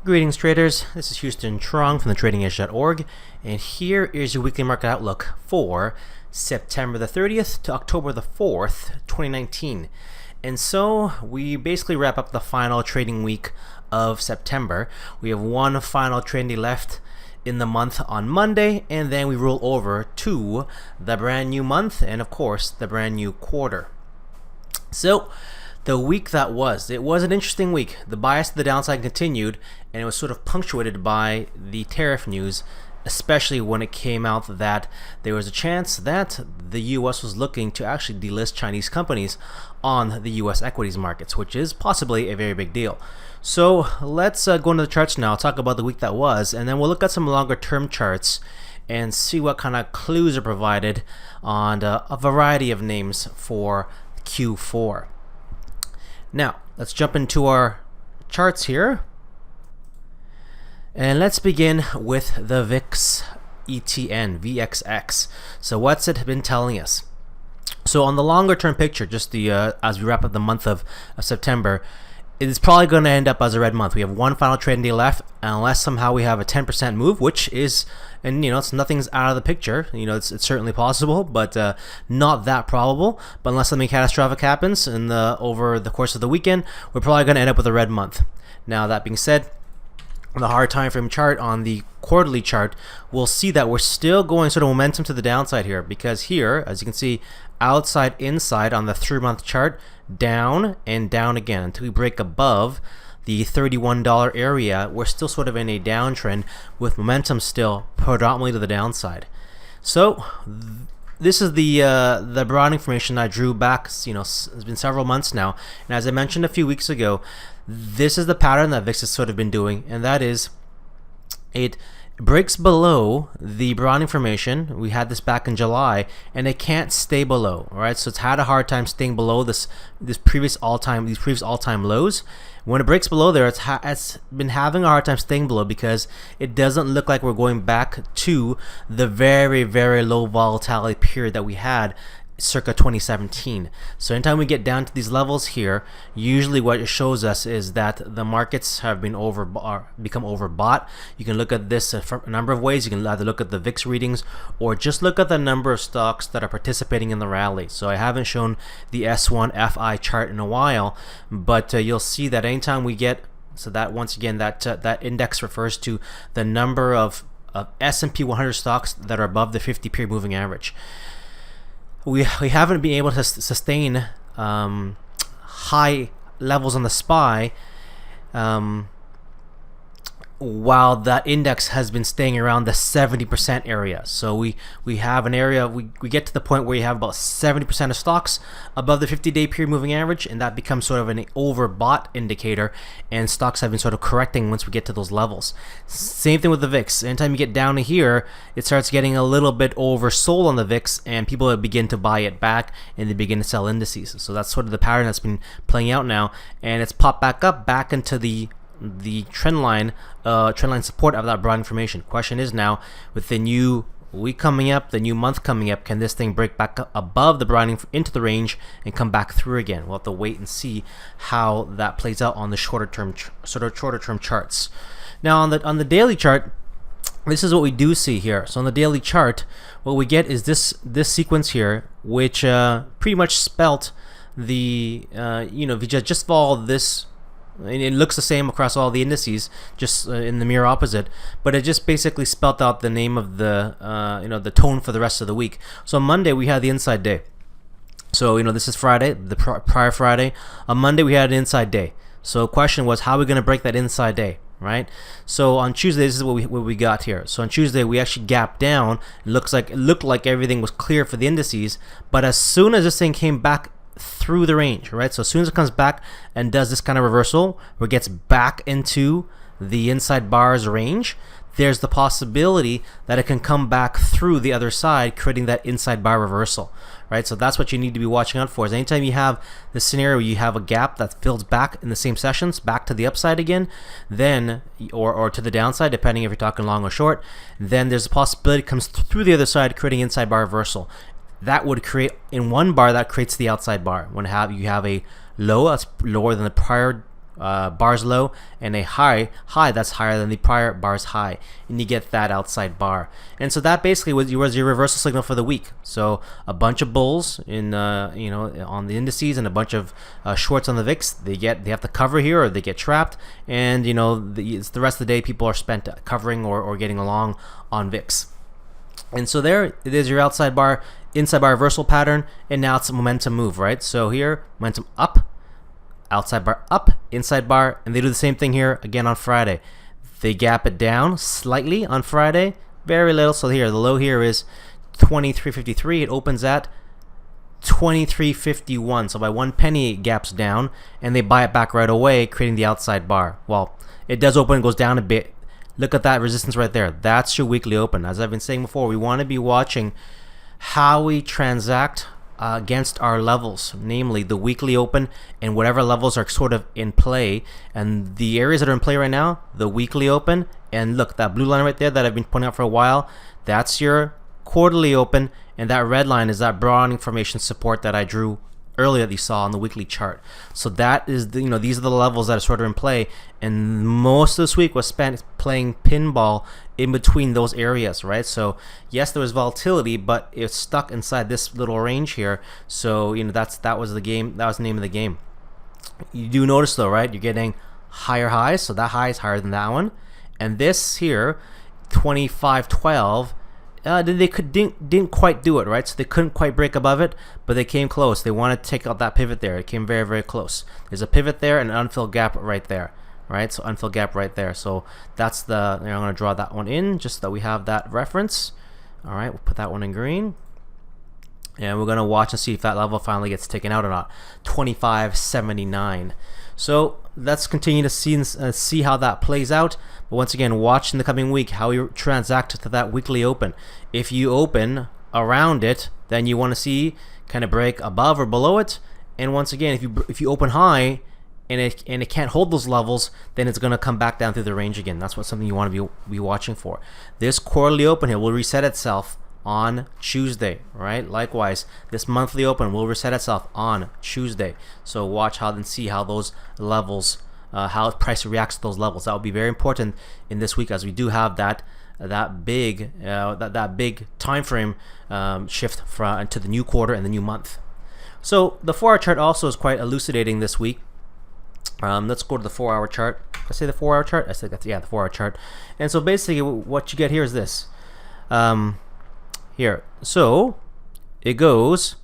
Greetings traders, this is Houston Trong from the tradingedge.org, and here is your weekly market outlook for September the 30th to October the 4th, 2019. And so we basically wrap up the final trading week of September. We have one final trading day left in the month on Monday, and then we roll over to the brand new month and of course the brand new quarter. So the week that was, it was an interesting week. The bias to the downside continued, and it was sort of punctuated by the tariff news, especially when it came out that there was a chance that the US was looking to actually delist Chinese companies on the US equities markets, which is possibly a very big deal. So let's go into the charts now, talk about the week that was, and then we'll look at some longer term charts and see what kind of clues are provided on a variety of names for Q4. Now, let's jump into our charts here. And let's begin with the VIX ETN, VXX. So what's it been telling us? So on the longer term picture, just the as we wrap up the month of September, it's probably going to end up as a red month. We have one final trading day left, unless somehow we have a 10% move, which is, and it's nothing's out of the picture. It's certainly possible, but not that probable. But unless something catastrophic happens over the course of the weekend, we're probably going to end up with a red month. Now that being said, on the hard time frame chart, on the quarterly chart, we'll see that we're still going sort of momentum to the downside here, because here, as you can see, outside inside on the 3-month chart, down and down again until we break above the $31 area. We're still sort of in a downtrend with momentum still predominantly to the downside. So this is the broad information I drew back. It's been several months now, and as I mentioned a few weeks ago, this is the pattern that VIX has sort of been doing, and that is it breaks below the broad information. We had this back in July, and it can't stay below. All right, so it's had a hard time staying below these previous all-time lows. When it breaks below there, it's been having a hard time staying below because it doesn't look like we're going back to the very, very low volatility period that we had circa 2017. So anytime we get down to these levels here, usually what it shows us is that the markets have been become overbought. You can look at this from a number of ways. You can either look at the VIX readings or just look at the number of stocks that are participating in the rally. So I haven't shown the S1 FI chart in a while, but you'll see that anytime we get, so that once again that index refers to the number of S&P 100 stocks that are above the 50 period moving average. We haven't been able to sustain high levels on the SPY while that index has been staying around the 70% area. So we have an area, we get to the point where you have about 70% of stocks above the 50-day period moving average, and that becomes sort of an overbought indicator, and stocks have been sort of correcting once we get to those levels. Same thing with the VIX. Anytime you get down to here, it starts getting a little bit oversold on the VIX, and people begin to buy it back, and they begin to sell indices. So that's sort of the pattern that's been playing out now, and it's popped back into the trend line support of that broad information. Question is now, with the new week coming up, the new month coming up, can this thing break back up above the broad into the range and come back through again? We'll have to wait and see how that plays out on the shorter term charts. Now on the daily chart, this is what we do see here. So on the daily chart, what we get is this sequence here, which pretty much spelt the if you just follow this. And it looks the same across all the indices, just in the mirror opposite, but it just basically spelt out the name of the the tone for the rest of the week. So on Monday we had the inside day. So this is Friday, the prior Friday. On Monday we had an inside day. So the question was, how are we going to break that inside day, right? So on Tuesday, this is what we got here. So on Tuesday we actually gapped down. It looked like everything was clear for the indices, but as soon as this thing came back through the range, right? So as soon as it comes back and does this kind of reversal where it gets back into the inside bars range, there's the possibility that it can come back through the other side, creating that inside bar reversal, right? So that's what you need to be watching out for. Is anytime you have this scenario where you have a gap that fills back in the same sessions back to the upside again, then or to the downside, depending if you're talking long or short, then there's a possibility it comes through the other side, creating inside bar reversal. That would create, in one bar, that creates the outside bar. When you have a low that's lower than the prior bar's low and a high that's higher than the prior bar's high, and you get that outside bar. And so that basically was your reversal signal for the week. So a bunch of bulls in on the indices and a bunch of shorts on the VIX. They have to cover here, or they get trapped, and the rest of the day people are spent covering or getting along on VIX. And so there it is, your outside bar, inside bar reversal pattern, and now it's a momentum move, right? So here, momentum up, outside bar up, inside bar, and they do the same thing here again on Friday. They gap it down slightly on Friday, very little. So here, the low here is 23.53. It opens at 23.51. So by 1 penny, it gaps down, and they buy it back right away, creating the outside bar. Well, it does open and goes down a bit. Look at that resistance right there. That's your weekly open. As I've been saying before, we want to be watching how we transact against our levels, namely the weekly open and whatever levels are sort of in play. And the areas that are in play right now, the weekly open, and look, that blue line right there that I've been pointing out for a while, that's your quarterly open, and that red line is that broadening formation support that I drew earlier that you saw on the weekly chart. So that is these are the levels that are sort of in play, and most of this week was spent playing pinball in between those areas, right? So yes, there was volatility, but it's stuck inside this little range here. So that was the game. That was the name of the game. You do notice though, right? You're getting higher highs, so that high is higher than that one, and this here, 25.12. They didn't quite do it, right? So they couldn't quite break above it, but they came close. They wanted to take out that pivot there. It came very, very close. There's a pivot there and an unfilled gap right there, right? So unfilled gap right there. So that's I'm going to draw that one in just so that we have that reference. All right, we'll put that one in green. And we're going to watch and see if that level finally gets taken out or not. 25.79. So let's continue to see how that plays out. But once again, watch in the coming week how you transact to that weekly open. If you open around it, then you want to see kind of break above or below it. And once again, if you open high and it can't hold those levels, then it's going to come back down through the range again. That's something you want to be watching for. This quarterly open here will reset itself on Tuesday, right? Likewise, this monthly open will reset itself on Tuesday. So watch how and see how those levels, how price reacts to those levels. That will be very important in this week, as we do have that big time frame shift to the new quarter and the new month. So the 4-hour chart also is quite elucidating this week. Let's go to the 4-hour chart. Did I say the 4-hour chart? I said the 4-hour chart. And so basically, what you get here is this. Here, so it goes.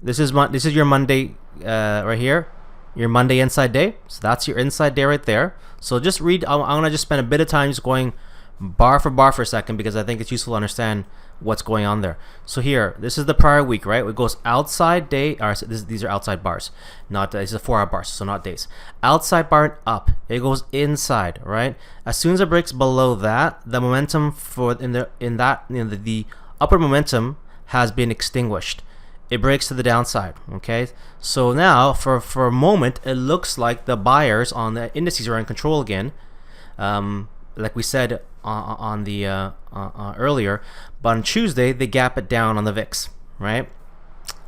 This is your Monday right here, your Monday inside day. So that's your inside day right there. So just read. I'm gonna just spend a bit of time just going bar for a second, because I think it's useful to understand what's going on there. So here, this is the prior week, right? It goes outside day. These are outside bars, not this is a 4-hour bar, so not days. Outside bar and up. It goes inside, right? As soon as it breaks below that, the momentum the upper momentum has been extinguished. It breaks to the downside. Okay, so now for a moment it looks like the buyers on the indices are in control again, like we said on the earlier. But on Tuesday they gap it down on the VIX, right?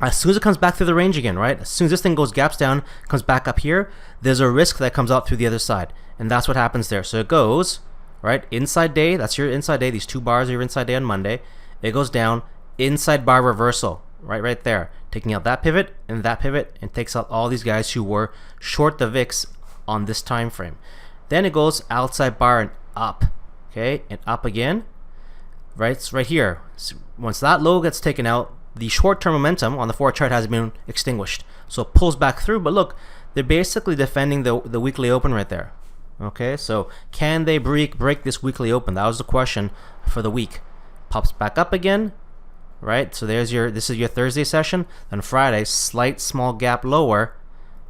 As soon as it comes back through the range again, right? As soon as this thing gaps down, comes back up here, there's a risk that comes out through the other side, and that's what happens there. So it goes right inside day. That's your inside day. These two bars are your inside day on Monday. It goes down, inside bar reversal, right there, taking out that pivot, and takes out all these guys who were short the VIX on this time frame. Then it goes outside bar and up, okay, and up again, right? It's right here. So once that low gets taken out, the short-term momentum on the 4-hour chart has been extinguished. So it pulls back through, but look, they're basically defending the weekly open right there. Okay, so can they break this weekly open? That was the question for the week. Pops back up again, right? So this is your Thursday session. Then Friday, slight small gap lower,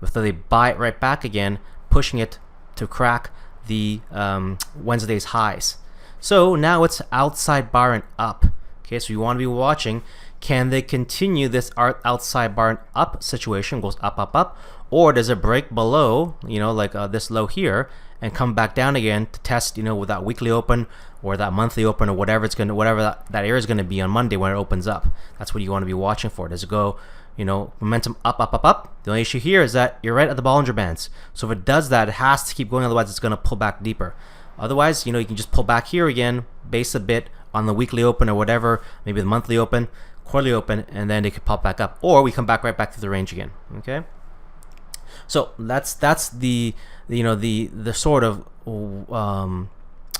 before they buy it right back again, pushing it to crack the Wednesday's highs. So now it's outside bar and up. Okay, so you want to be watching. Can they continue this outside bar and up situation? Goes up, or does it break below? Like this low here, and come back down again to test, with that weekly open or that monthly open or whatever that area is going to be on Monday when it opens up. That's what you want to be watching for. Does it go, momentum up, up, up, up. The only issue here is that you're right at the Bollinger Bands. So if it does that, it has to keep going, otherwise it's going to pull back deeper. Otherwise, you can just pull back here again, base a bit on the weekly open or whatever, maybe the monthly open, quarterly open, and then it could pop back up, or we come back right back to the range again. Okay. So that's the sort of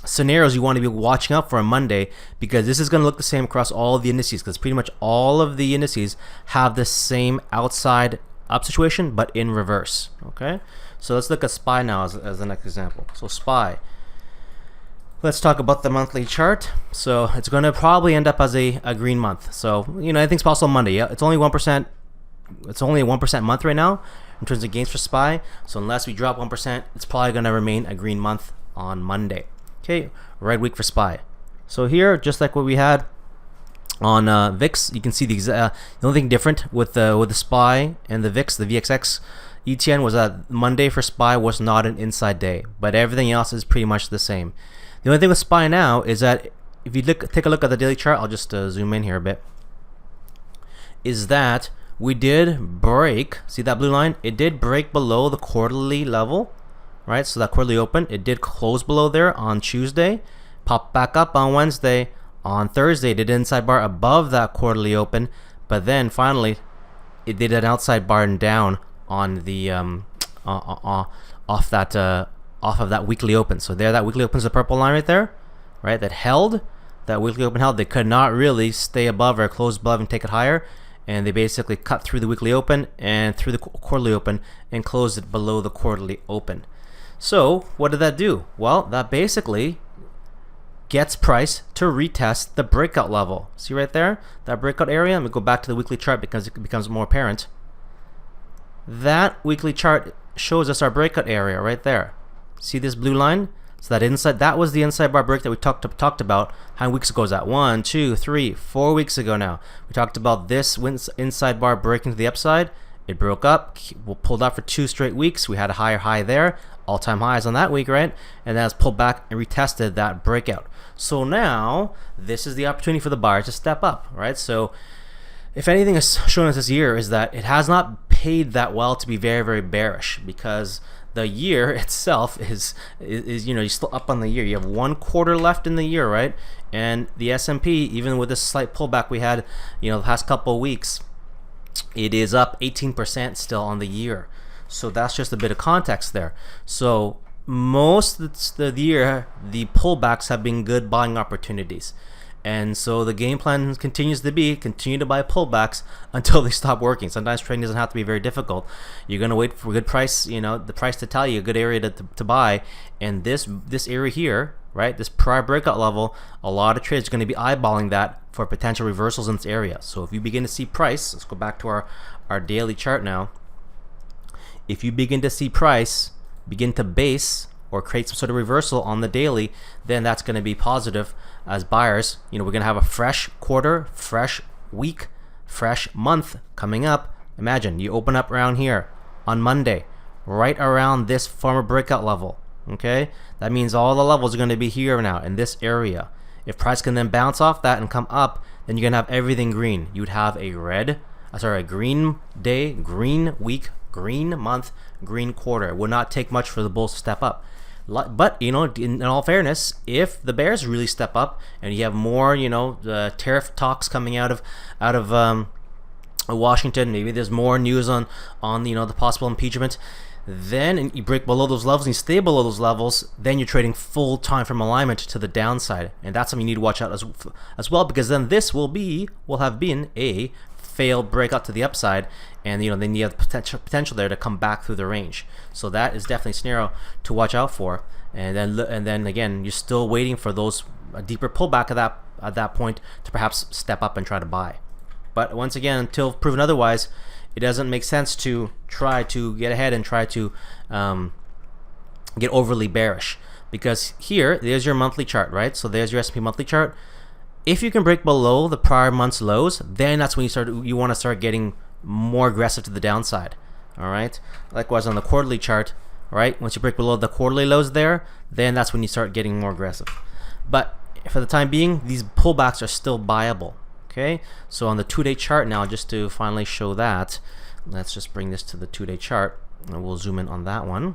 scenarios you want to be watching out for on Monday, because this is going to look the same across all of the indices, because pretty much all of the indices have the same outside up situation but in reverse. Okay, so let's look at SPY now as the next example. So SPY, let's talk about the monthly chart. So it's going to probably end up as a green month. So anything's possible Monday. Yeah, it's only 1%. It's only a 1% month right now in terms of gains for SPY. So unless we drop 1%, it's probably going to remain a green month on Monday. Okay, red week for SPY. So here, just like what we had on VIX, you can see the only thing different with the SPY and the VIX, the VXX ETN, was that Monday for SPY was not an inside day, but everything else is pretty much the same. The only thing with SPY now is that if you take a look at the daily chart, I'll just zoom in here a bit, is that we did break, see that blue line? It did break below the quarterly level, right? So that quarterly open, it did close below there on Tuesday, pop back up on Wednesday. On Thursday, it did an inside bar above that quarterly open, but then finally, it did an outside bar and down on the off of that weekly open. So there, that weekly open is the purple line right there, right? That held, that weekly open held. They could not really stay above or close above and take it higher. And they basically cut through the weekly open and through the quarterly open and closed it below the quarterly open. So what did that do? Well, that basically gets price to retest the breakout level. See right there? That breakout area. Let me go back to the weekly chart because it becomes more apparent. That weekly chart shows us our breakout area right there. See this blue line? So that was the inside bar break that we talked about. How many weeks ago was that? 1, 2, 3, 4 weeks ago now. We talked about this inside bar breaking to the upside. It broke up, pulled out for 2 straight weeks. We had a higher high there, all-time highs on that week, right? And then it's pulled back and retested that breakout. So now this is the opportunity for the buyer to step up, right? So if anything is shown us this year is that it has not paid that well to be very, very bearish, because the year itself is you're still up on the year. You have 1 quarter left in the year, right? And the S&P, even with this slight pullback we had, the past couple of weeks, it is up 18% still on the year. So that's just a bit of context there. So most of the year, the pullbacks have been good buying opportunities. And so the game plan continues to be continue to buy pullbacks until they stop working. Sometimes trading doesn't have to be very difficult. You're going to wait for a good price, the price to tell you a good area to buy. And this area here, right, this prior breakout level, a lot of traders are going to be eyeballing that for potential reversals in this area. So if you begin to see price, let's go back to our daily chart now. If you begin to see price begin to base or create some sort of reversal on the daily, then that's going to be positive as buyers. We're going to have a fresh quarter, fresh week, fresh month coming up. Imagine you open up around here on Monday, right around this former breakout level. Okay, that means all the levels are going to be here now in this area. If price can then bounce off that and come up, then you're going to have everything green. You'd have a green day, green week, green month, green quarter. It would not take much for the bulls to step up. But in all fairness, if the bears really step up and you have more the tariff talks coming out of Washington, maybe there's more news on the possible impeachment, then you break below those levels and you stay below those levels, then you're trading full time from alignment to the downside. And that's something you need to watch out as well, because then this will have been a failed breakout to the upside, and then you have potential there to come back through the range. So that is definitely a scenario to watch out for. And then again, you're still waiting for a deeper pullback at that point to perhaps step up and try to buy. But once again, until proven otherwise, it doesn't make sense to try to get ahead and try to get overly bearish, because there's your monthly chart, right? So there's your S&P monthly chart. If you can break below the prior month's lows, then that's when you want to start getting more aggressive to the downside. All right. Likewise on the quarterly chart, right? Once you break below the quarterly lows there, then that's when you start getting more aggressive. But for the time being, these pullbacks are still buyable. Okay, so on the 2-day chart now, just to finally show that, let's just bring this to the 2-day chart and we'll zoom in on that one.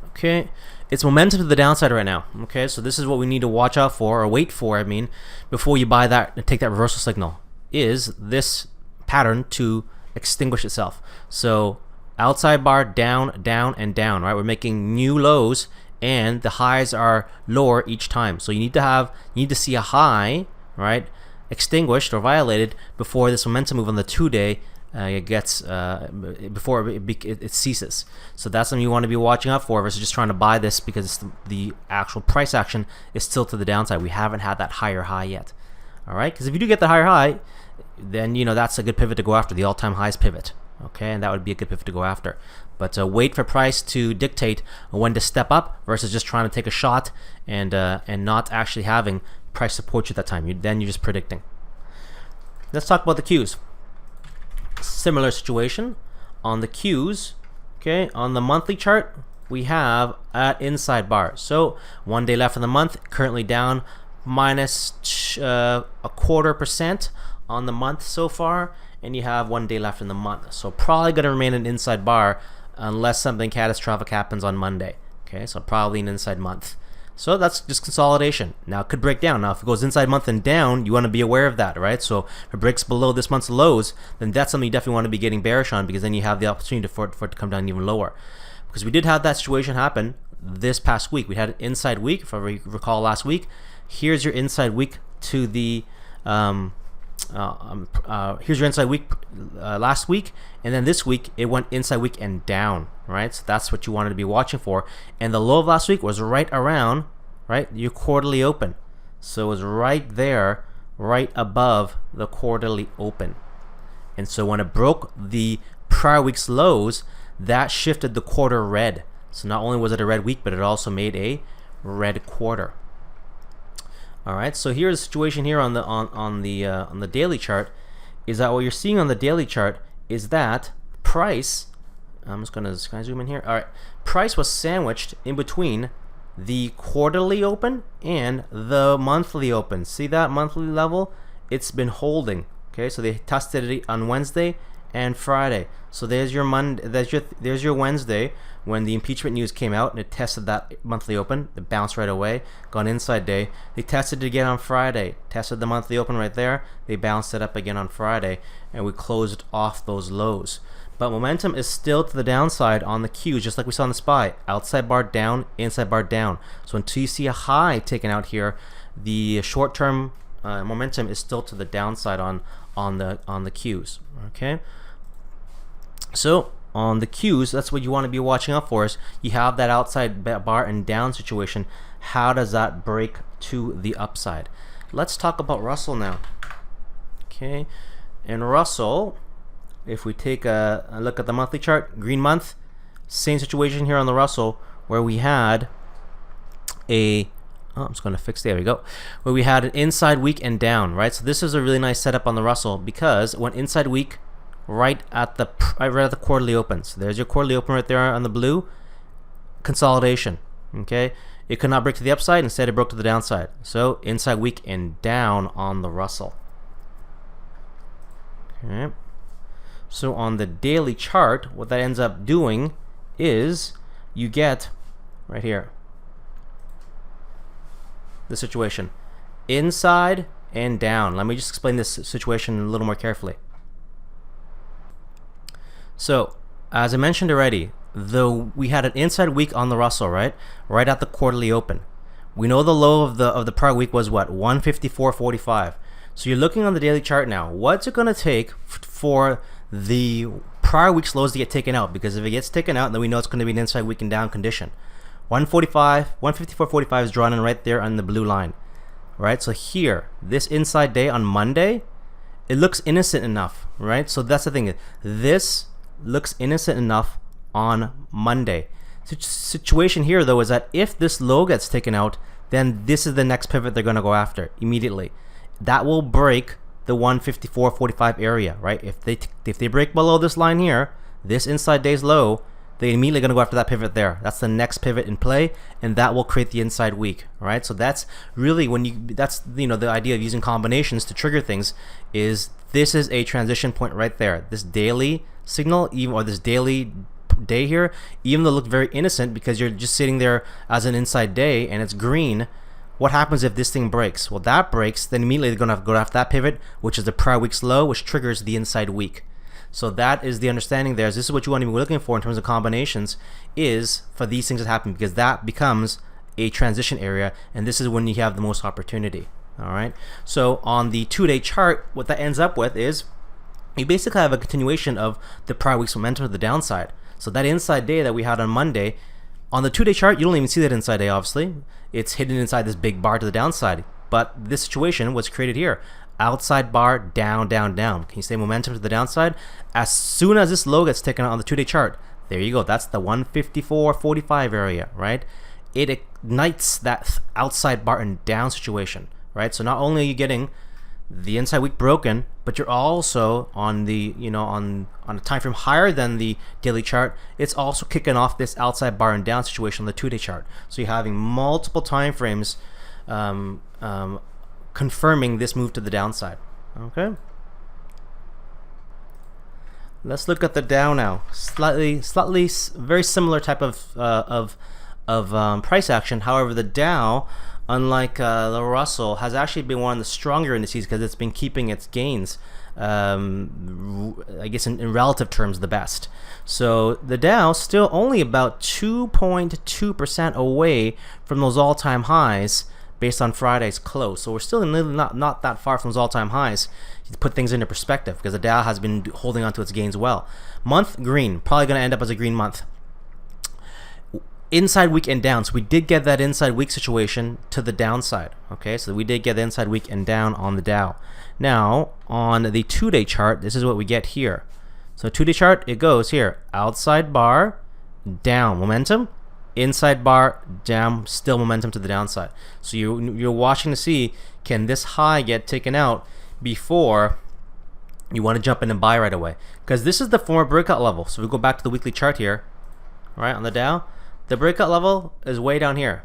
Okay, it's momentum to the downside right now. Okay, so this is what we need to watch out for, or wait for, I mean, before you buy that and take that reversal signal, is this pattern to extinguish itself. So outside bar down, down, and down, right? We're making new lows and the highs are lower each time. So you need to see a high, right, extinguished or violated before this momentum move on the 2-day before it ceases. So that's something you want to be watching out for versus just trying to buy this because the actual price action is still to the downside. We haven't had that higher high yet. All right, because if you do get the higher high, then that's a good pivot to go after, the all-time highs pivot. Okay, and that would be a good pivot to go after. But wait for price to dictate when to step up versus just trying to take a shot and not actually having price support you at that time. Then you're just predicting. Let's talk about the Qs. Similar situation on the Qs. Okay, on the monthly chart we have at inside bar. So 1 day left in the month, currently down minus 0.25% on the month so far, and you have 1 day left in the month. So probably going to remain an inside bar unless something catastrophic happens on Monday. Okay, so probably an inside month. So that's just consolidation. Now it could break down. Now if it goes inside month and down, you want to be aware of that, right? So if it breaks below this month's lows, then that's something you definitely want to be getting bearish on, because then you have the opportunity for it to come down even lower. Because we did have that situation happen this past week. We had an inside week, if I recall last week. Here's your inside week to the here's your inside week last week, and then this week it went inside week and down, right? So that's what you wanted to be watching for. And the low of last week was right around, right, your quarterly open. So it was right there, right above the quarterly open. And so when it broke the prior week's lows, that shifted the quarter red. So not only was it a red week, but it also made a red quarter. All right, so here's the situation here on the daily chart, is that what you're seeing on the daily chart is that price, can I zoom in here? All right, price was sandwiched in between the quarterly open and the monthly open. See that monthly level? It's been holding. Okay, so they tested it on Wednesday and Friday. So there's your Monday, there's your Wednesday when the impeachment news came out and it tested that monthly open. It bounced right away, gone inside day. They tested it again on Friday, tested the monthly open right there. They bounced it up again on Friday, and we closed off those lows. But momentum is still to the downside on the Qs, just like we saw on the SPY. Outside bar down, inside bar down. So until you see a high taken out here, the short-term momentum is still to the downside on the Qs. Okay. So on the Qs, that's what you want to be watching out for. Is you have that outside bar and down situation. How does that break to the upside? Let's talk about Russell now. Okay, and Russell, if we take a look at the monthly chart, green month, same situation here on the Russell, where we had I'm just going to fix, there we go, where we had an inside week and down, right? So this is a really nice setup on the Russell, because it went inside week right at the quarterly open. So there's your quarterly open right there on the blue. Consolidation. Okay, it could not break to the upside, instead it broke to the downside. So inside week and down on the Russell. Okay, so on the daily chart, what that ends up doing is you get right here the situation inside and down. Let me just explain this situation a little more carefully. So, as I mentioned already, we had an inside week on the Russell, right at the quarterly open. We know the low of the prior week was what, 154.45. So you're looking on the daily chart now. What's it going to take for the prior week's lows to get taken out? Because if it gets taken out, then we know it's going to be an inside week and down condition. 154.45 is drawn in right there on the blue line. Right? So here, this inside day on Monday, it looks innocent enough, right? So that's the thing. This looks innocent enough on Monday. Situation here though is that if this low gets taken out, then this is the next pivot they're going to go after immediately. That will break the 154.45 area, right? If they break below this line here, this inside day's low, they're immediately going to go after that pivot there. That's the next pivot in play, and that will create the inside week. All right, so that's really that's the idea of using combinations to trigger things. Is this is a transition point right there. This daily signal, or this daily day here, even though it looked very innocent because you're just sitting there as an inside day and it's green. What happens if this thing breaks? Well, that breaks, then immediately they're going to have to go after that pivot, which is the prior week's low, which triggers the inside week. So that is the understanding there. This is what you want to be looking for in terms of combinations, is for these things to happen, because that becomes a transition area, and this is when you have the most opportunity. All right. So on the 2-day chart, what that ends up with is you basically have a continuation of the prior week's momentum to the downside. So that inside day that we had on Monday, on the 2-day chart, you don't even see that inside day, obviously. It's hidden inside this big bar to the downside. But this situation was created here. Outside bar, down, down, down. Can you say momentum to the downside? As soon as this low gets taken out on the 2-day chart, there you go. That's the 154.45 area, right? It ignites that outside bar and down situation, right? So not only are you getting the inside week broken, but you're also on the on a time frame higher than the daily chart. It's also kicking off this outside bar and down situation on the 2-day chart. So you're having multiple time frames confirming this move to the downside. Okay, let's look at the Dow now. Slightly very similar type of price action. However, the Dow, unlike the Russell, has actually been one of the stronger indices because it's been keeping its gains, I guess in relative terms, the best. So the Dow still only about 2.2% away from those all-time highs based on Friday's close. So we're still not that far from those all-time highs to put things into perspective, because the Dow has been holding on to its gains well. Month green, probably going to end up as a green month. Inside week and down, so we did get that inside week situation to the downside. Okay, so we did get the inside week and down on the Dow. Now on the 2-day chart, this is what we get here. So 2-day chart, it goes here, outside bar, down, momentum, inside bar, down, still momentum to the downside. So you're watching to see, can this high get taken out before you want to jump in and buy right away, because this is the former breakout level. So we go back to the weekly chart here, right, on the Dow. The breakout level is way down here.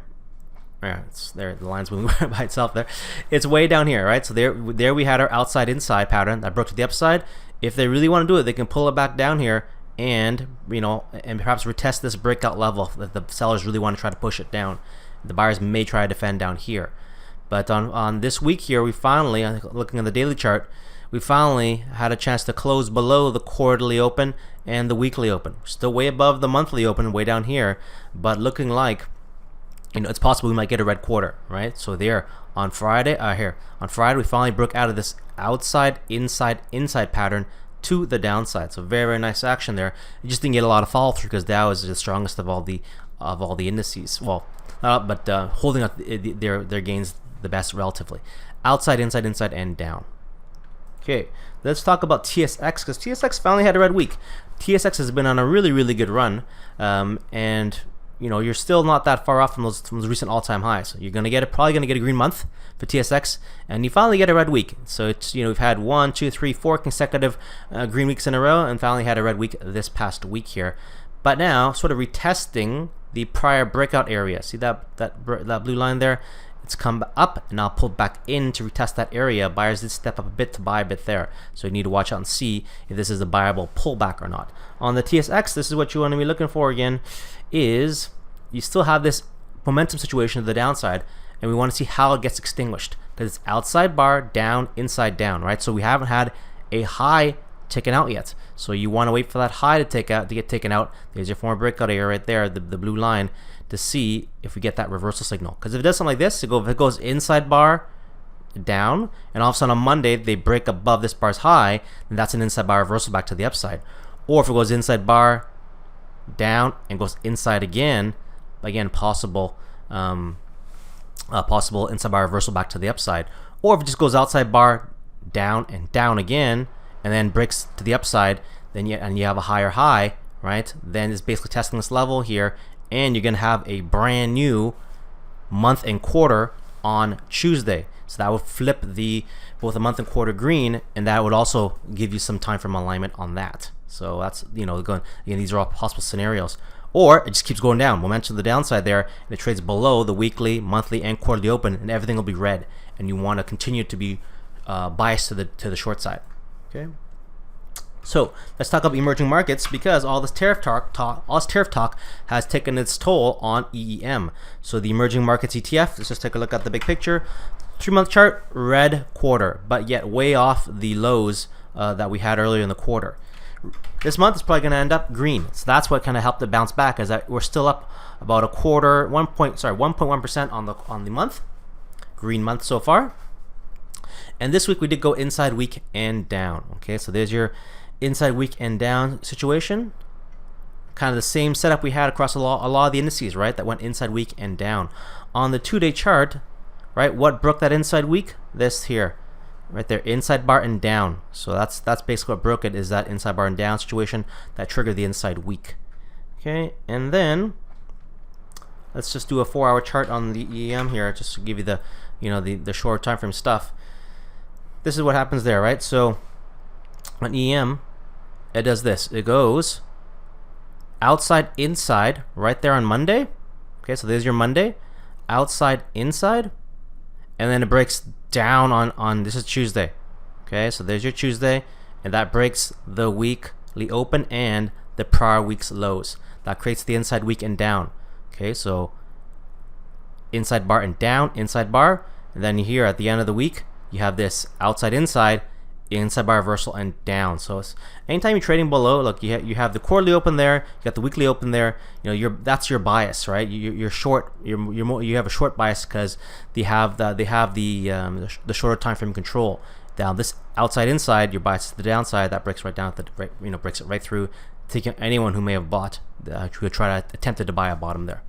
Yeah, it's there. The line's moving by itself there. It's way down here, right? So there we had our outside inside pattern that broke to the upside. If they really want to do it, they can pull it back down here and and perhaps retest this breakout level if the sellers really want to try to push it down. The buyers may try to defend down here. But on this week here, we finally, looking at the daily chart, we finally had a chance to close below the quarterly open and the weekly open. Still way above the monthly open, way down here, but looking like it's possible we might get a red quarter, right? So there on Friday, on Friday we finally broke out of this outside inside pattern to the downside. So very, very nice action there. You just didn't get a lot of follow through because Dow is the strongest of all the indices. Well, but holding up their gains the best relatively. Outside, inside, and down. Okay, let's talk about TSX, because TSX finally had a red week. TSX has been on a really, really good run, and you're still not that far off from those recent all-time highs. You're probably gonna get a green month for TSX, and you finally get a red week. So it's we've had 1, 2, 3, 4 consecutive green weeks in a row, and finally had a red week this past week here. But now, sort of retesting the prior breakout area. See that blue line there? It's come up and now pulled back in to retest that area. Buyers did step up a bit to buy a bit there. So you need to watch out and see if this is a buyable pullback or not. On the TSX, this is what you want to be looking for again, is you still have this momentum situation to the downside, and we want to see how it gets extinguished, because it's outside bar, down, inside, down, right? So we haven't had a high taken out yet. So you want to wait for that high to get taken out. There's your former breakout area right there, the blue line, to see if we get that reversal signal. Because if it does something like this, if it goes inside bar, down, and all of a sudden on Monday they break above this bar's high, then that's an inside bar reversal back to the upside. Or if it goes inside bar, down, and goes inside again possible inside bar reversal back to the upside. Or if it just goes outside bar, down, and down again, and then breaks to the upside, then you have a higher high, right? Then it's basically testing this level here, and you're gonna have a brand new month and quarter on Tuesday. So that would flip both the month and quarter green, and that would also give you some time frame alignment on that. So that's, going, again, these are all possible scenarios. Or it just keeps going down, momentum to the downside there, and it trades below the weekly, monthly, and quarterly open, and everything will be red, and you want to continue to be biased to the short side. Okay. So let's talk about emerging markets, because all this tariff talk has taken its toll on EEM. So the emerging markets ETF. Let's just take a look at the big picture. 3-month chart, red quarter, but yet way off the lows that we had earlier in the quarter. This month is probably going to end up green. So that's what kind of helped it bounce back, is that we're still up about 1.1% on the month. Green month so far. And this week we did go inside, week, and down. Okay, so there's your inside, week, and down situation. Kind of the same setup we had across a lot of the indices, right? That went inside, week, and down. On the 2-day chart, right? What broke that inside week? This here, right there, inside bar and down. So that's basically what broke it, is that inside bar and down situation that triggered the inside week. Okay, and then let's just do a 4-hour chart on the EM here, just to give you the the short time frame stuff. This is what happens there, right? So on EM, it does this. It goes outside, inside, right there on Monday. Okay, so there's your Monday, outside, inside, and then it breaks down on this is Tuesday. Okay, so there's your Tuesday, and that breaks the weekly open and the prior week's lows. That creates the inside, week, and down. Okay, so inside bar and down, inside bar, and then here at the end of the week you have this outside, inside bar reversal, and down. So it's, anytime you're trading below, look, you have the quarterly open there, you got the weekly open there. That's your bias, right? You're short. You have a short bias because they have the shorter time frame control. Down this outside, inside, your bias is to the downside. That breaks right down breaks it right through, taking anyone who may have bought, who try to attempted to buy a bottom there.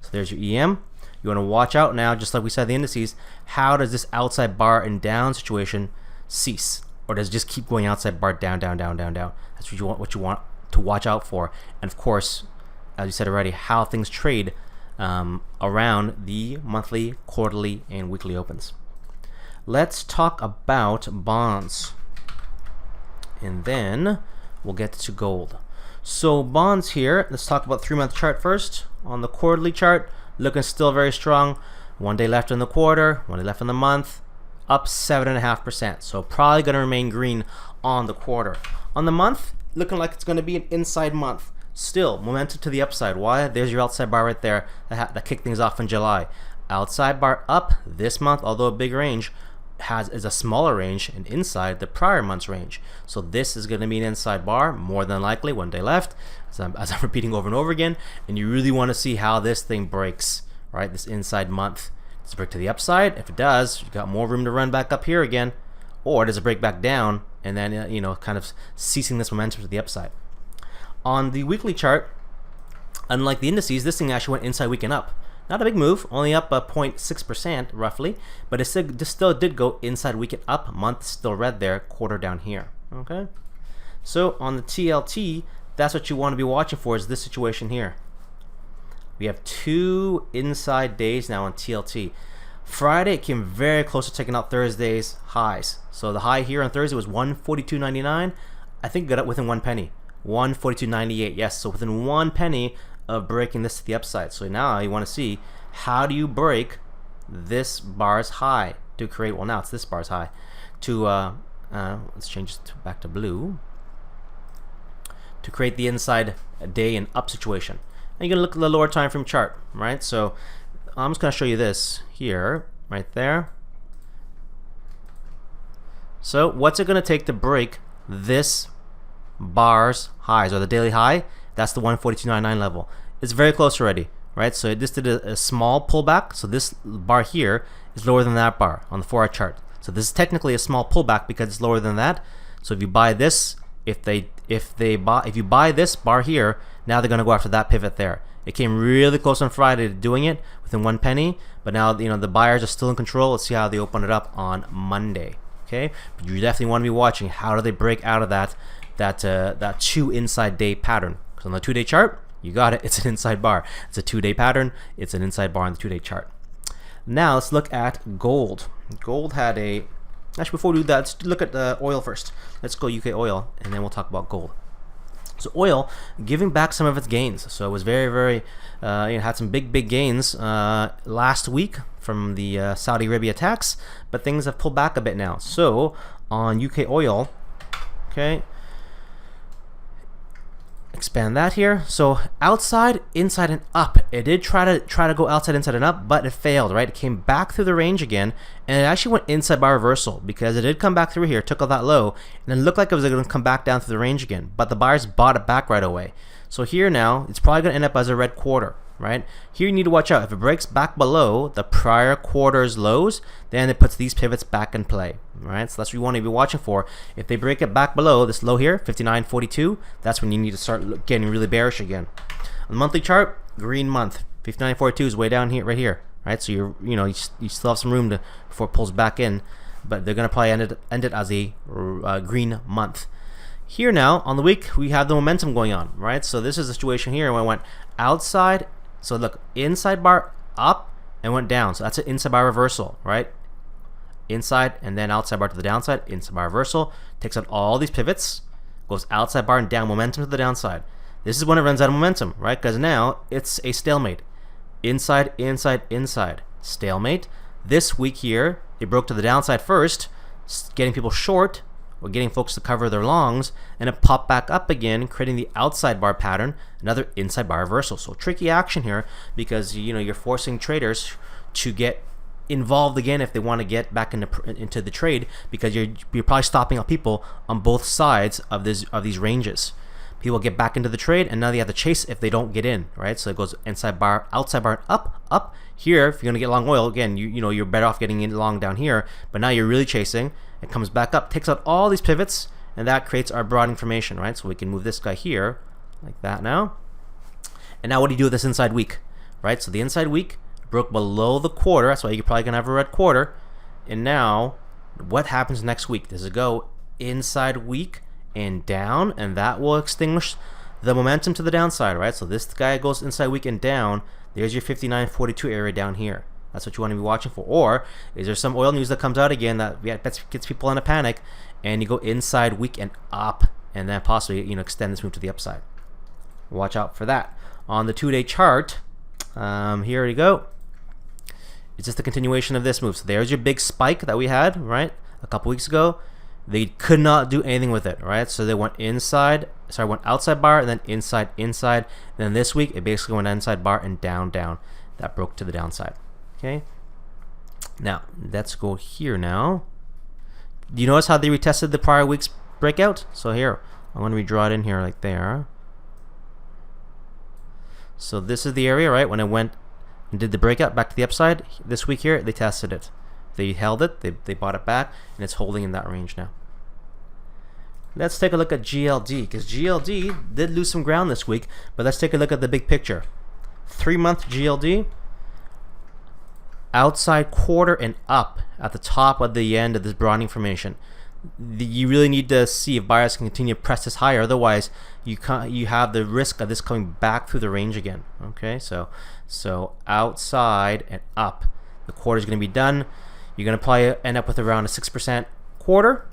So there's your EM. You want to watch out now, just like we said the indices. How does this outside bar and down situation cease? Or does it just keep going outside bar down, down, down, down, down? That's what you want to watch out for. And of course, as you said already, how things trade around the monthly, quarterly, and weekly opens. Let's talk about bonds, and then we'll get to gold. So bonds here, let's talk about 3-month chart first. On the quarterly chart, looking still very strong. 1 day left in the quarter, 1 day left in the month. Up 7.5%, so probably going to remain green on the quarter. On the month, looking like it's going to be an inside month. Still, momentum to the upside. Why? There's your outside bar right there that kicked things off in July. Outside bar up this month, although a big range, is a smaller range and inside the prior month's range. So this is going to be an inside bar, more than likely. 1 day left, as I'm repeating over and over again. And you really want to see how this thing breaks, right? This inside month. Does it break to the upside? If it does, you've got more room to run back up here again. Or does it break back down and then kind of ceasing this momentum to the upside? On the weekly chart, unlike the indices, this thing actually went inside, week, and up. Not a big move, only up 0.6% roughly, but it still did go inside, week, and up. Month still red there, quarter down here. Okay, so on the TLT, that's what you want to be watching for, is this situation here. We have 2 inside days now on TLT. Friday, it came very close to taking out Thursday's highs. So the high here on Thursday was 142.99. I think it got up within 1 penny. 142.98. Yes, so within 1 penny of breaking this to the upside. So now you want to see, how do you break this bar's high to create, well, now it's this bar's high, to let's change it back to blue, to create the inside day and up situation. And you're going to look at the lower time frame chart, right? So I'm just going to show you this here, right there. So what's it going to take to break this bar's highs, or the daily high? That's the 142.99 level. It's very close already, right? So this did a small pullback. So this bar here is lower than that bar on the 4-hour chart. So this is technically a small pullback because it's lower than that. So if you buy this, if you buy this bar here, now they're going to go after that pivot there. It came really close on Friday to doing it within 1 penny, but now the buyers are still in control. Let's see how they open it up on Monday. Okay, but you definitely want to be watching, how do they break out of that 2 inside day pattern. Because on the 2-day chart, you got it, it's an inside bar. It's a 2-day pattern, it's an inside bar on the 2-day chart. Now let's look at gold. Gold had a, actually before we do that, let's look at oil first. Let's go UK oil, and then we'll talk about gold. So oil giving back some of its gains. So it was very, had some big gains last week from the Saudi Arabia attacks, but things have pulled back a bit now. So on UK oil, okay, expand that here. So outside, inside, and up. It did try to go outside, inside, and up, but it failed, right? It came back through the range again, and it actually went inside bar reversal because it did come back through here, took all that low, and it looked like it was going to come back down through the range again, but the buyers bought it back right away. So here now, it's probably going to end up as a red quarter, right? Here you need to watch out. If it breaks back below the prior quarter's lows, then it puts these pivots back in play, right? So that's what you want to be watching for. If they break it back below this low here, 59.42, that's when you need to start getting really bearish again. On the monthly chart, green month, 59.42 is way down here, right here, right? So you still have some room before it pulls back in, but they're gonna probably end it as a green month. Here now on the week we have the momentum going on, right? So this is the situation here when I went outside. So look, inside bar up and went down. So that's an inside bar reversal, right? Inside and then outside bar to the downside, inside bar reversal, takes out all these pivots, goes outside bar and down, momentum to the downside. This is when it runs out of momentum, right? Because now it's a stalemate. Inside, inside, inside. Stalemate. This week here, it broke to the downside first, getting people short, or getting folks to cover their longs, and it popped back up again, creating the outside bar pattern, another inside bar reversal. So tricky action here because you're forcing traders to get involved again if they want to get back into the trade, because you're probably stopping out people on both sides of these ranges. People get back into the trade, and now they have to chase if they don't get in, right? So it goes inside bar, outside bar, up. Here, if you're gonna get long oil, again, you're better off getting in long down here, but now you're really chasing. It comes back up, takes out all these pivots, and that creates our broadening formation, right? So we can move this guy here, like that now. And now what do you do with this inside week, right? So the inside week broke below the quarter, that's why you're probably gonna have a red quarter. And now, what happens next week? Does it go inside week and down, and that will extinguish the momentum to the downside, right? So this guy goes inside week and down. There's your 59.42 area down here. That's what you want to be watching for. Or is there some oil news that comes out again that gets people in a panic, and you go inside week and up, and then possibly extend this move to the upside? Watch out for that. On the 2-day chart, here we go. It's just a continuation of this move. So there's your big spike that we had, right, a couple weeks ago. They could not do anything with it, right? So they went went outside bar and then inside. Then this week it basically went inside bar and down. That broke to the downside. Okay. Now let's go here now. Do you notice how they retested the prior week's breakout? So here, I'm going to redraw it in here like there. So this is the area, right? When it went and did the breakout back to the upside this week here, they tested it. They held it, they bought it back, and it's holding in that range now. Let's take a look at GLD, because GLD did lose some ground this week, but let's take a look at the big picture. 3-month GLD, outside quarter and up at the top of the end of this broadening formation. You really need to see if buyers can continue to press this higher, otherwise you have the risk of this coming back through the range again. Okay, so outside and up. The quarter is going to be done. You're going to probably end up with around a 6% quarter.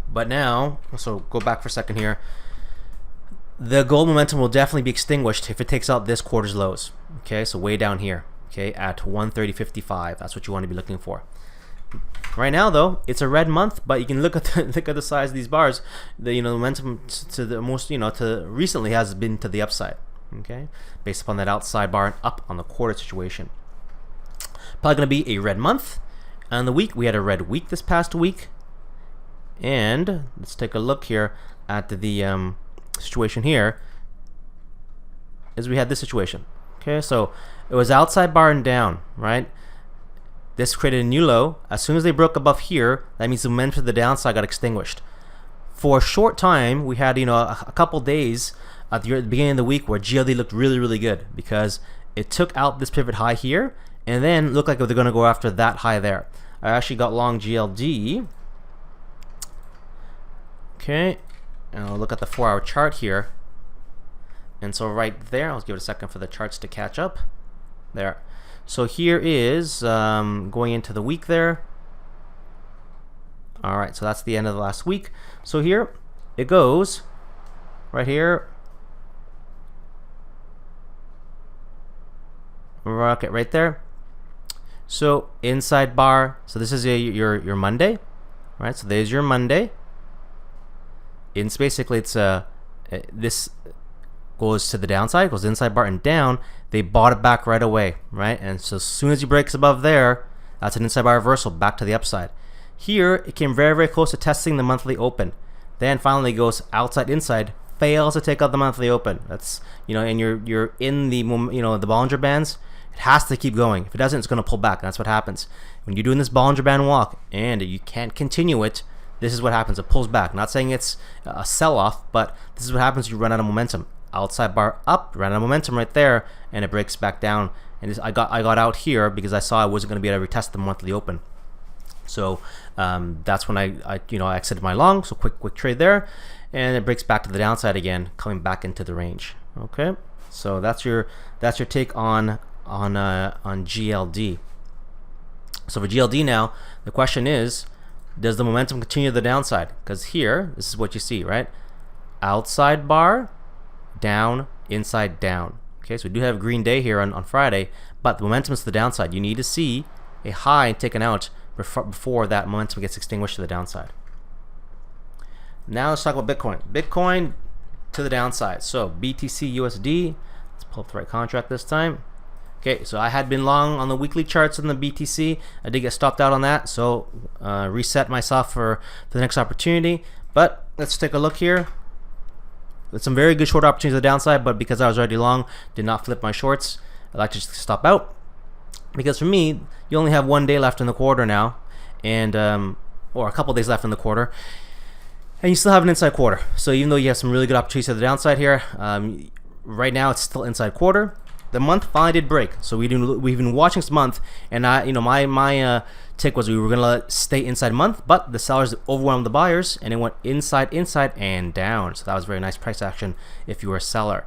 But now, so go back for a second here. The gold momentum will definitely be extinguished if it takes out this quarter's lows. Okay, so way down here, okay, at 130.55. That's what you want to be looking for. Right now, though, it's a red month, but you can look at the size of these bars. The momentum to the most to recently has been to the upside. Okay, based upon that outside bar and up on the quarter situation. Probably going to be a red month. On the week, we had a red week this past week. And let's take a look here at the situation here. Is we had this situation. Okay, so it was outside bar and down, right? This created a new low. As soon as they broke above here, that means the momentum to the downside got extinguished. For a short time, we had a couple days at the beginning of the week where GLD looked really, really good because it took out this pivot high here, and then looked like they're going to go after that high there. I actually got long GLD. Okay, and I'll look at the 4-hour chart here. And so right there, I'll give it a second for the charts to catch up. There. So here is going into the week there. All right, so that's the end of the last week. So here it goes right here. Okay, right there. So inside bar. So this is your Monday, right? So there's your Monday. It's basically this goes to the downside, goes inside bar and down. They bought it back right away, right? And so as soon as he breaks above there, that's an inside bar reversal back to the upside. Here it came very, very close to testing the monthly open. Then finally goes outside inside, fails to take out the monthly open. That's, and you're in the the Bollinger Bands. It has to keep going. If it doesn't, it's going to pull back. And that's what happens when you're doing this Bollinger Band walk and you can't continue it. This is what happens. It pulls back. Not saying it's a sell-off, but this is what happens. You run out of momentum. Outside bar up, ran out of momentum right there, and it breaks back down. And I got out here because I saw I wasn't going to be able to retest the monthly open. So that's when I exited my long. So quick trade there, and it breaks back to the downside again, coming back into the range. Okay, so that's your take on GLD. So for GLD now, the question is, does the momentum continue to the downside? Because here, this is what you see, right? Outside bar, down, inside, down. Okay, so we do have a green day here on Friday, but the momentum is to the downside. You need to see a high taken out before that momentum gets extinguished to the downside. Now let's talk about Bitcoin. Bitcoin to the downside. So BTCUSD, let's pull up the right contract this time. Okay, so I had been long on the weekly charts in the BTC. I did get stopped out on that, so reset myself for the next opportunity. But let's take a look here. With some very good short opportunities to the downside, but because I was already long, did not flip my shorts. I like to just stop out. Because for me, you only have 1 day left in the quarter now, and or a couple days left in the quarter, and you still have an inside quarter. So even though you have some really good opportunities to the downside here, right now it's still inside quarter. The month finally did break, so we've been watching this month, and my take was we were gonna stay inside month, but the sellers overwhelmed the buyers, and it went inside, and down. So that was very nice price action if you were a seller.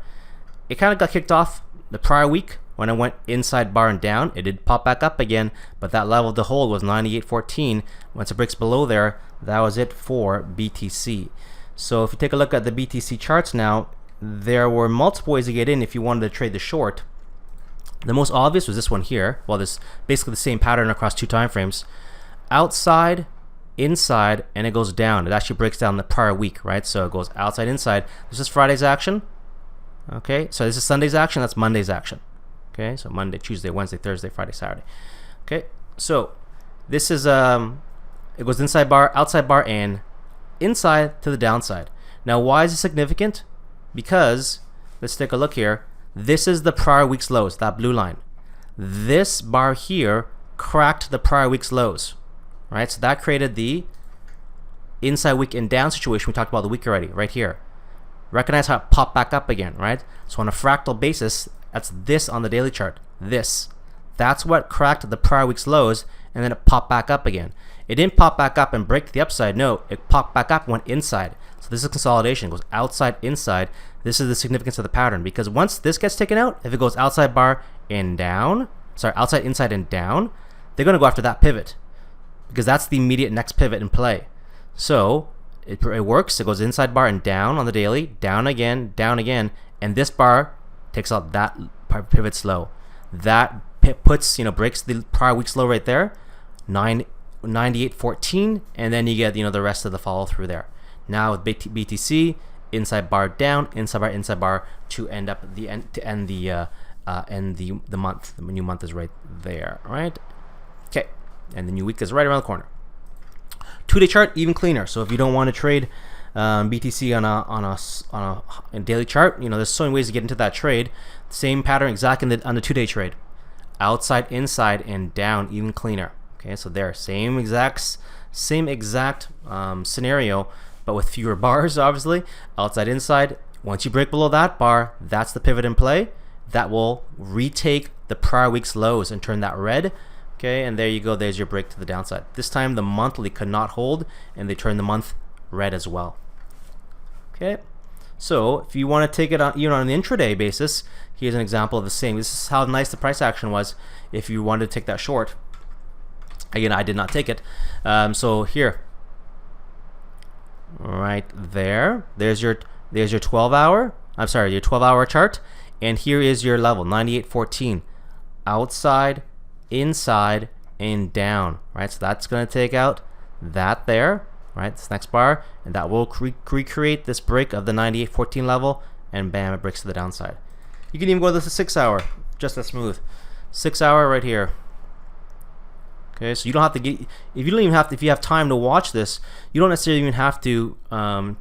It kind of got kicked off the prior week when it went inside bar and down. It did pop back up again, but that level to hold was 98.14. Once it breaks below there, that was it for BTC. So if you take a look at the BTC charts now, there were multiple ways to get in if you wanted to trade the short. The most obvious was this one here. Well, this basically the same pattern across 2 time frames. Outside, inside, and it goes down. It actually breaks down the prior week, right? So it goes outside, inside. This is Friday's action. Okay, so this is Sunday's action. That's Monday's action. Okay, so Monday, Tuesday, Wednesday, Thursday, Friday, Saturday. Okay, so this is it goes inside bar, outside bar, and inside to the downside. Now, why is it significant? Because let's take a look here. This is the prior week's lows, that blue line. This bar here cracked the prior week's lows, right? So that created the inside week and down situation we talked about the week already, right here. Recognize how it popped back up again, right? So on a fractal basis, that's this on the daily chart. That's what cracked the prior week's lows, and then it popped back up again. It didn't pop back up and break to the upside. No, it popped back up and went inside. So this is consolidation. It goes outside, inside. This is the significance of the pattern, because once this gets taken out, if it goes outside bar and down, outside, inside, and down, they're going to go after that pivot, because that's the immediate next pivot in play. So it works. It goes inside bar and down on the daily, down again, and this bar takes out that pivot low. That puts, breaks the prior week's low right there, 98.14, and then you get the rest of the follow through there. Now with BTC, inside bar down, inside bar to end up the end the month. The new month is right there, right? Okay, and the new week is right around the corner. 2-day chart, even cleaner. So if you don't want to trade BTC on a daily chart, there's so many ways to get into that trade. Same pattern exactly on the 2-day trade. Outside, inside, and down, even cleaner. Okay, so there, same exact scenario, but with fewer bars, obviously. Outside, inside. Once you break below that bar, that's the pivot in play. That will retake the prior week's lows and turn that red. Okay, and there you go. There's your break to the downside. This time the monthly could not hold, and they turned the month red as well. Okay, so if you want to take it on on an intraday basis, here's an example of the same. This is how nice the price action was if you wanted to take that short. Again, I did not take it. So here, right there's your There's your 12-hour. I'm sorry, your 12-hour chart. And here is your level, 98.14. Outside, inside, and down, right? So that's going to take out that there, right? This next bar, and that will recreate this break of the 98.14 level, and bam, it breaks to the downside. You can even go to the 6-hour, just as smooth. 6-hour right here. Okay, so you don't have to get, if you don't even have to, if you have time to watch this, you don't necessarily even have to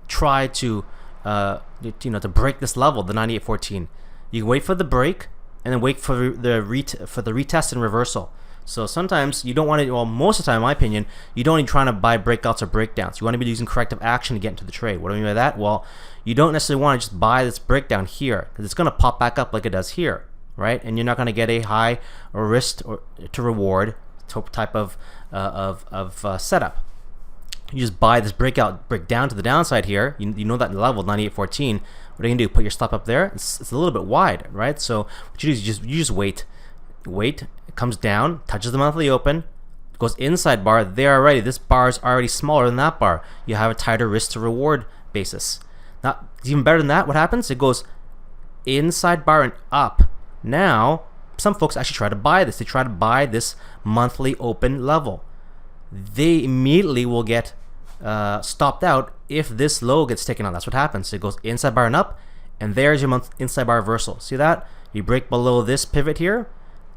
try to to break this level, the 98.14. You can wait for the break and then wait for the retest and reversal. So sometimes you don't want to, well, most of the time, in my opinion, you don't need trying to buy breakouts or breakdowns. You want to be using corrective action to get into the trade. What do I mean by that? Well, you don't necessarily want to just buy this breakdown here because it's going to pop back up like it does here, right? And you're not going to get a high or risk or to reward type of setup. You just buy this break down to the downside here. You know that level, 98.14. What are you gonna do? Put your stop up there. It's a little bit wide, right? So what you do is you just wait. It comes down, touches the monthly open, goes inside bar. There already. This bar is already smaller than that bar. You have a tighter risk to reward basis. Now, even better than that, what happens? It goes inside bar and up. Now, some folks actually try to buy this. They try to buy this monthly open level. They immediately will get stopped out if this low gets taken out. That's what happens. It goes inside bar and up, and there's your inside bar reversal. See that? You break below this pivot here,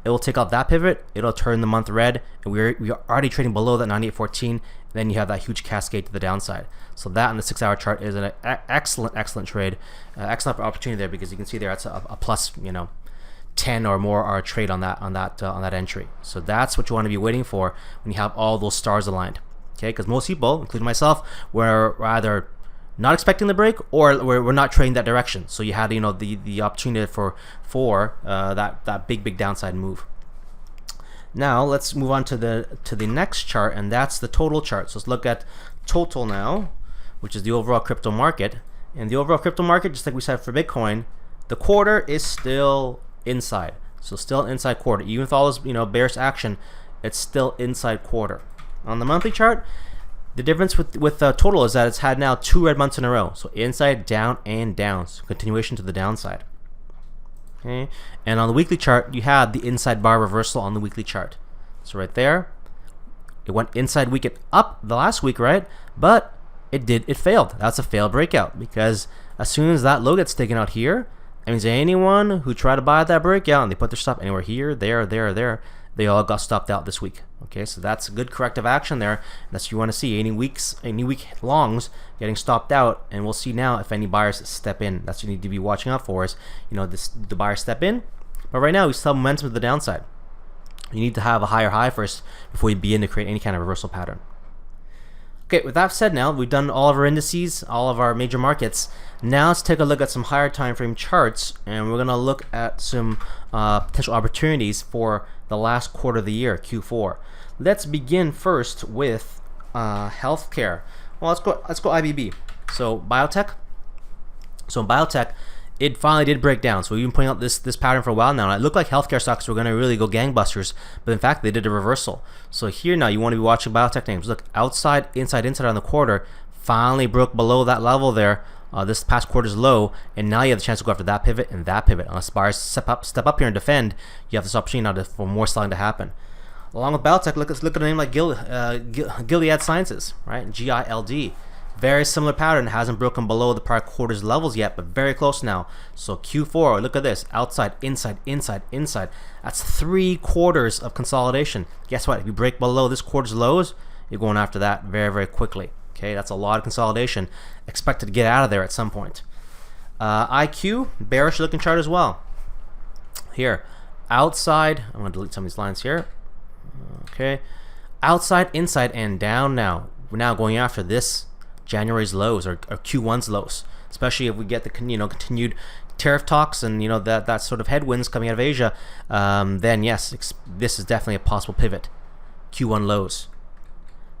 it will take out that pivot. It'll turn the month red, and we are already trading below that 98.14. Then you have that huge cascade to the downside. So that in the 6-hour chart is an excellent trade, excellent opportunity there, because you can see there it's a plus 10 or more are a trade on that entry. So that's what you want to be waiting for when you have all those stars aligned. Okay, because most people, including myself, were either not expecting the break or we're not trading that direction. So you had the opportunity for that big downside move. Now let's move on to the next chart, and that's the total chart. So let's look at total now, which is the overall crypto market. And the overall crypto market, just like we said for Bitcoin, the quarter is still inside. So still inside quarter. Even with all this bearish action, it's still inside quarter. On the monthly chart, the difference with total is that it's had now 2 red months in a row. So inside, down, and down. So continuation to the downside. Okay. And on the weekly chart, you had the inside bar reversal on the weekly chart. So right there, it went inside weekend up the last week, right? But it failed. That's a failed breakout, because as soon as that low gets taken out here, that means anyone who tried to buy that breakout and they put their stop anywhere here, there, they all got stopped out this week. Okay, so that's a good corrective action there. That's what you want to see. Any week longs getting stopped out, and we'll see now if any buyers step in. That's what you need to be watching out for, is the buyers step in. But right now we still have momentum to the downside. You need to have a higher high first before you begin to create any kind of reversal pattern. Okay, with that said, now we've done all of our indices, all of our major markets. Now let's take a look at some higher time frame charts, and we're gonna look at some potential opportunities for the last quarter of the year, Q4. Let's begin first with healthcare. Well, let's go IBB. So biotech. So in biotech, it finally did break down. So we've been pointing out this pattern for a while now. And it looked like healthcare stocks were going to really go gangbusters, but in fact, they did a reversal. So here now, you want to be watching biotech names. Look, outside, inside on the quarter, finally broke below that level there. This past quarter's low, and now you have the chance to go after that pivot and that pivot. Unless buyers step up here and defend, you have this opportunity now for more selling to happen. Along with biotech, let's look at a name like Gilead Sciences, right? GILD. Very similar pattern. Hasn't broken below the prior quarter's levels yet, but very close now. So Q4, look at this. Outside, inside. That's 3 quarters of consolidation. Guess what? If you break below this quarter's lows, you're going after that very, very quickly. Okay, that's a lot of consolidation. Expected to get out of there at some point. IQ, bearish looking chart as well. Here, outside, I'm going to delete some of these lines here. Okay, outside, inside, and down now. We're now going after this January's lows or Q1's lows, especially if we get the continued tariff talks and that sort of headwinds coming out of Asia. Then yes, this is definitely a possible pivot. Q1 lows.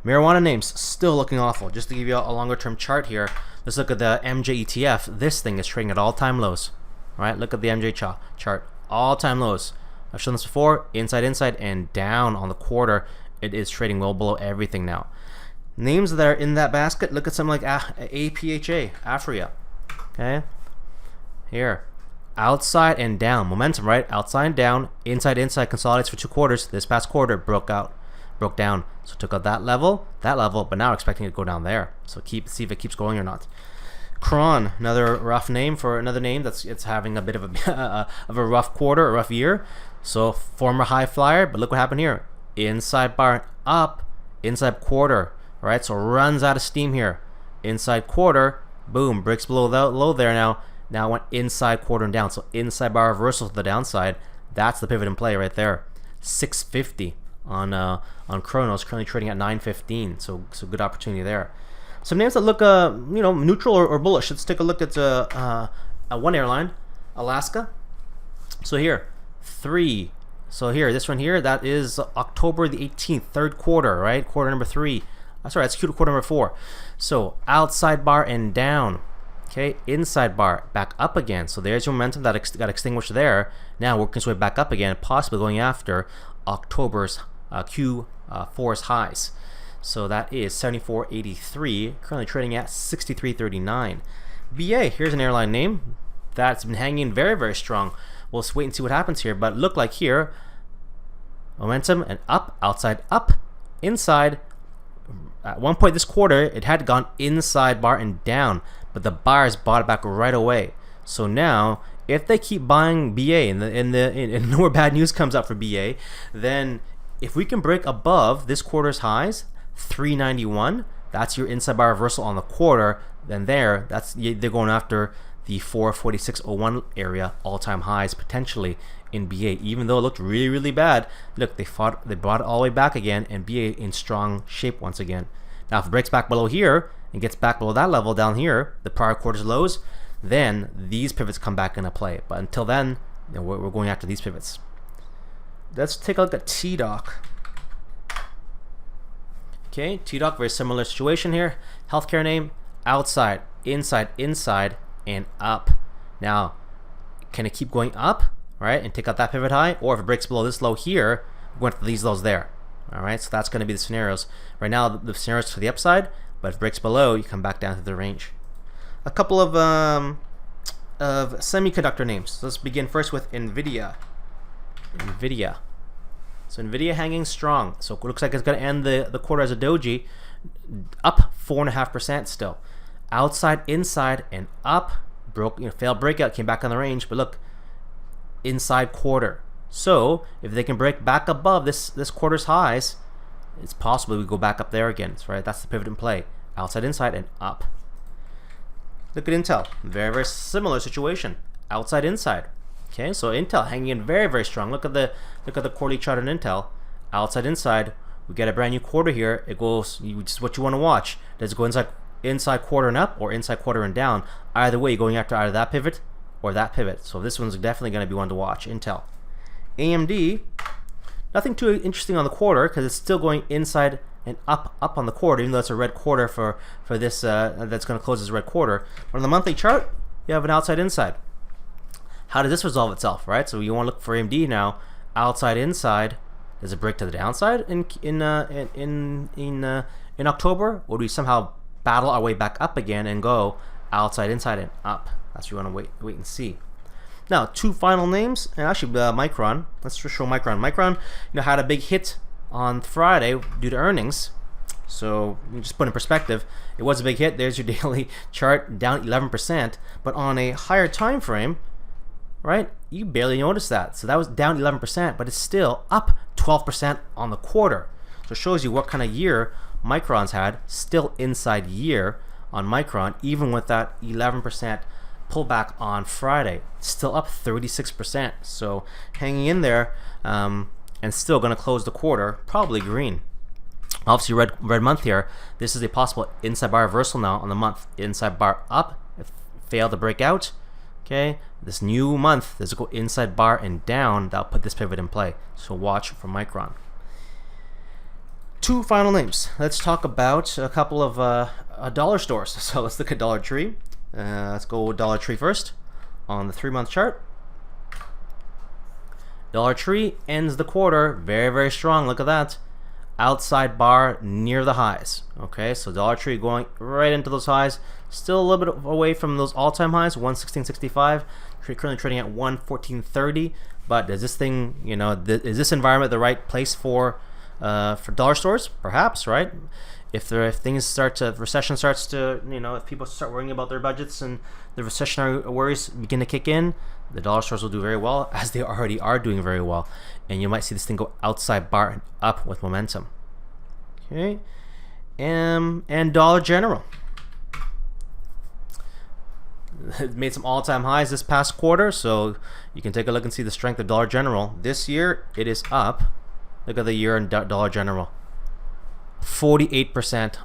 Marijuana names still looking awful. Just to give you a longer term chart here, let's look at the MJ ETF. This thing is trading at all-time lows. All right, look at the MJ chart, all-time lows. I've shown this before. Inside, and down on the quarter. It is trading well below everything now. Names that are in that basket, look at something like APHA, Afria. Okay, here, outside and down, momentum, right? Outside and down, inside, consolidates for 2 quarters. This past quarter broke down. So took out that level, but now expecting it to go down there. So see if it keeps going or not. Cron, another rough name for another name it's having a bit of a of a rough quarter, a rough year. So former high flyer, but look what happened here. Inside bar up, inside quarter, right? So runs out of steam here. Inside quarter, boom, breaks below the low there now. Now went inside quarter and down. So inside bar reversal to the downside. That's the pivot in play right there. 650 on Chronos, currently trading at 915. So good opportunity there. Some names that look neutral or bullish. Let's take a look at one airline, Alaska. So here, 3. So here, this one here, that is October the 18th, third quarter, right? Quarter number 3. Sorry, that's quarter number 4. So outside bar and down. Okay, inside bar back up again. So there's your momentum that got extinguished there. Now working its way back up again, possibly going after October's Q4's highs. So that is 74.83, currently trading at 63.39. BA, here's an airline name that's been hanging very, very strong. We'll wait and see what happens here, but look like here, momentum and up, outside up, inside. At one point this quarter, it had gone inside bar and down, but the buyers bought it back right away. So now, if they keep buying BA and no more bad news comes out for BA, then if we can break above this quarter's highs, 391, that's your inside bar reversal on the quarter. Then they're going after the 446.01 area, all-time highs potentially in BA. Even though it looked really, really bad, look, they brought it all the way back again, and BA in strong shape once again. Now if it breaks back below here and gets back below that level down here, the prior quarter's lows, then these pivots come back into play. But until then, we're going after these pivots. Let's take a look at TDoc. Okay, TDoc, very similar situation here. Healthcare name, outside, inside, and up. Now, can it keep going up, right, and take out that pivot high? Or if it breaks below this low here, we're going for these lows there. All right, so that's going to be the scenarios. Right now, the scenarios to the upside, but if it breaks below, you come back down to the range. A couple of semiconductor names. So let's begin first with NVIDIA. So NVIDIA hanging strong. So it looks like it's going to end the quarter as a doji, up 4.5% still. Outside, inside, and up. Failed breakout, came back on the range, but look, inside quarter. So if they can break back above this quarter's highs, it's possible we go back up there again. Right? That's the pivot in play. Outside, inside, and up. Look at Intel. Very, very similar situation. Outside, inside. Okay, so Intel hanging in very, very strong. Look at the quarterly chart on Intel. Outside, inside. We get a brand new quarter here. It goes. Just what you want to watch. Does it go inside quarter and up, or inside quarter and down? Either way, you're going after either that pivot or that pivot. So this one's definitely going to be one to watch. Intel. AMD. Nothing too interesting on the quarter because it's still going inside and up on the quarter, even though it's a red quarter for this that's going to close as a red quarter. But on the monthly chart, you have an outside inside. How does this resolve itself, right? So you want to look for AMD now, outside inside. Does it break to the downside in October, or do we somehow battle our way back up again and go outside inside and up? That's what you want to wait and see. Now, 2 final names, and actually Micron. Let's just show Micron. Micron, had a big hit on Friday due to earnings. So just put in perspective, it was a big hit. There's your daily chart, down 11%, but on a higher time frame, right, you barely notice that. So that was down 11%, but it's still up 12% on the quarter. So it shows you what kind of year Micron's had. Still inside year on Micron, even with that 11% pullback on Friday. Still up 36%. So hanging in there, and still going to close the quarter probably green. Obviously red month here. This is a possible inside bar reversal now on the month. Inside bar up, if failed to break out. Okay, this new month, there's a go inside bar and down. That'll put this pivot in play. So watch for Micron. 2 final names. Let's talk about a couple of dollar stores. So let's look at Dollar Tree. Let's go with Dollar Tree first on the 3-month chart. Dollar Tree ends the quarter very, very strong. Look at that. outside bar near the highs. Okay, so Dollar Tree going right into those highs, still a little bit away from those all-time highs, 116.65. Currently trading at 114.30. But is this thing, is this environment the right place for dollar stores? Perhaps, right? If recession starts to, if people start worrying about their budgets and the recessionary worries begin to kick in, the dollar stores will do very well, as they already are doing very well. And you might see this thing go outside bar and up with momentum. Okay. And Dollar General. It made some all-time highs this past quarter, so you can take a look and see the strength of Dollar General. This year, it is up. Look at the year in Dollar General. 48%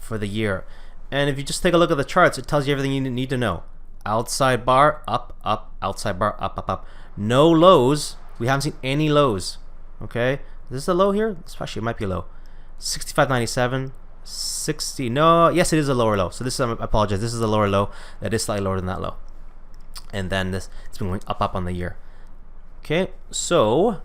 for the year. And if you just take a look at the charts, it tells you everything you need to know. Outside bar, up, up. Outside bar, up, up, up. No lows. We haven't seen any lows. Okay? Is this a low here? Especially, it might be a low. 65.97. 60. No, yes, it is a lower low. So this is, I apologize, this is a lower low. That is slightly lower than that low. And then it's been going up on the year. Okay, so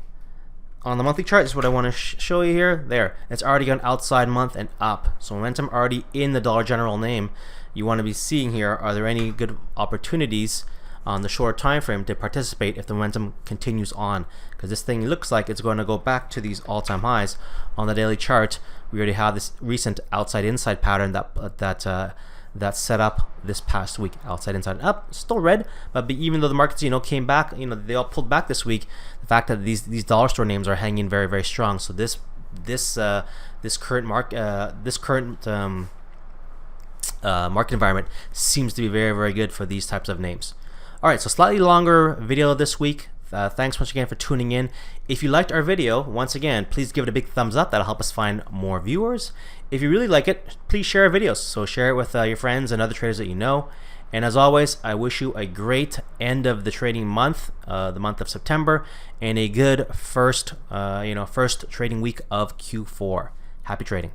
on the monthly chart, this is what I want to show you here. There, it's already gone outside month and up. So momentum already in the Dollar General name. You want to be seeing here, are there any good opportunities on the short time frame to participate if the momentum continues on? Because this thing looks like it's going to go back to these all-time highs. On the daily chart, we already have this recent outside-inside pattern that set up this past week. Outside, inside, up, still red, but even though the markets came back, they all pulled back this week. The fact that these dollar store names are hanging very, very strong. So this current market environment seems to be very, very good for these types of names. All right, so slightly longer video this week. Thanks once again for tuning in. If you liked our video, once again, please give it a big thumbs up. That'll help us find more viewers. If you really like it, please share our videos. So share it with your friends and other traders that you know. And as always, I wish you a great end of the trading month, the month of September, and a good first trading week of Q4. Happy trading.